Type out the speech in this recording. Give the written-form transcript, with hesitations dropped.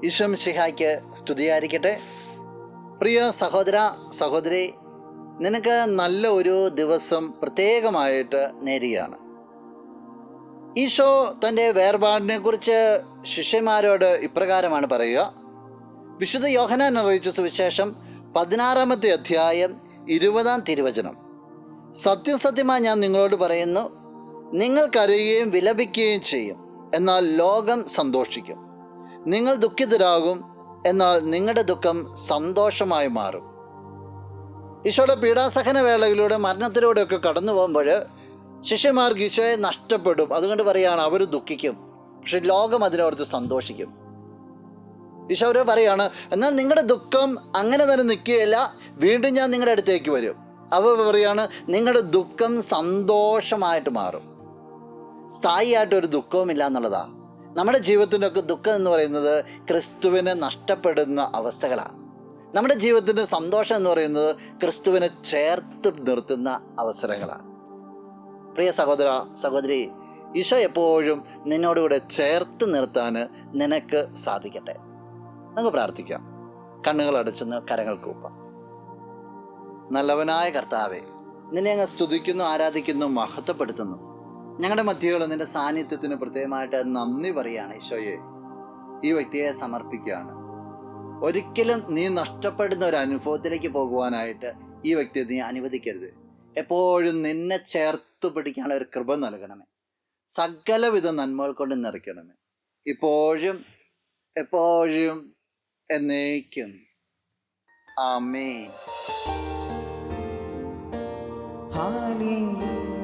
ഈശോ മിശിഹായ്ക്ക് സ്തുതിയായിരിക്കട്ടെ. പ്രിയ സഹോദര സഹോദരി, നിനക്ക് നല്ല ഒരു ദിവസം പ്രത്യേകമായിട്ട് നേരുകയാണ്. ഈശോ തൻ്റെ വേർപാടിനെ കുറിച്ച് ശിഷ്യന്മാരോട് ഇപ്രകാരമാണ് പറയുക. വിശുദ്ധ യോഹന്നാൻ അറിയിച്ച സുവിശേഷം 16-ാമത്തെ അധ്യായം 20-ാം തിരുവചനം. സത്യസത്യമായി ഞാൻ നിങ്ങളോട് പറയുന്നു, നിങ്ങൾ കരയുകയും വിലപിക്കുകയും ചെയ്യും, എന്നാൽ ലോകം സന്തോഷിക്കും. നിങ്ങൾ ദുഃഖിതരാകും, എന്നാൽ നിങ്ങളുടെ ദുഃഖം സന്തോഷമായി മാറും. ഈശോയുടെ പീഡാസഹന വേളയിലൂടെ മരണത്തിലൂടെയൊക്കെ കടന്നു പോകുമ്പോൾ ശിഷ്യന്മാർക്ക് ഈശോയെ നഷ്ടപ്പെടും. അതുകൊണ്ട് പറയുകയാണ്, അവർ ദുഃഖിക്കും, പക്ഷെ ലോകം അതിനോർത്ത് സന്തോഷിക്കും. ഈശോ അവർ പറയാണ്, എന്നാൽ നിങ്ങളുടെ ദുഃഖം അങ്ങനെ തന്നെ നിൽക്കുകയില്ല, വീണ്ടും ഞാൻ നിങ്ങളുടെ അടുത്തേക്ക് വരും. അവർ പറയാണ്, നിങ്ങളുടെ ദുഃഖം സന്തോഷമായിട്ട് മാറും. സ്ഥായിയായിട്ടൊരു ദുഃഖവുമില്ല എന്നുള്ളതാണ്. നമ്മുടെ ജീവിതത്തിൻ്റെ ഒക്കെ ദുഃഖം എന്ന് പറയുന്നത് ക്രിസ്തുവിനെ നഷ്ടപ്പെടുന്ന അവസ്ഥകളാണ്. നമ്മുടെ ജീവിതത്തിൻ്റെ സന്തോഷം എന്ന് പറയുന്നത് ക്രിസ്തുവിനെ ചേർത്ത് നിർത്തുന്ന അവസരങ്ങളാണ്. പ്രിയ സഹോദര സഹോദരി, ഈശോ എപ്പോഴും നിന്നോടുകൂടെ ചേർത്ത് നിർത്താൻ നിനക്ക് സാധിക്കട്ടെ. നമുക്ക് പ്രാർത്ഥിക്കാം. കണ്ണുകൾ അടച്ചെന്ന് കരങ്ങൾ കൂപ്പാം. നല്ലവനായ കർത്താവേ, നിന്നെ അങ്ങ് സ്തുതിക്കുന്നു, ആരാധിക്കുന്നു, മഹത്വപ്പെടുത്തുന്നു. ഞങ്ങളുടെ മധ്യകൾ നിൻ്റെ സാന്നിധ്യത്തിന് പ്രത്യേകമായിട്ട് നന്ദി പറയുകയാണ്. ഈശോയെ, ഈ വ്യക്തിയെ സമർപ്പിക്കുകയാണ്. ഒരിക്കലും നീ നഷ്ടപ്പെടുന്ന ഒരു അനുഭവത്തിലേക്ക് പോകുവാനായിട്ട് ഈ വ്യക്തിയെ നീ അനുവദിക്കരുത്. എപ്പോഴും നിന്നെ ചേർത്ത് പിടിക്കാനുള്ള ഒരു കൃപ നൽകണമേ. സകലവിധ നന്മകൾ കൊണ്ട് നിറയ്ക്കണമേ, ഇപ്പോഴും എപ്പോഴും എന്നേക്കും. ആമേൻ. Hallelujah.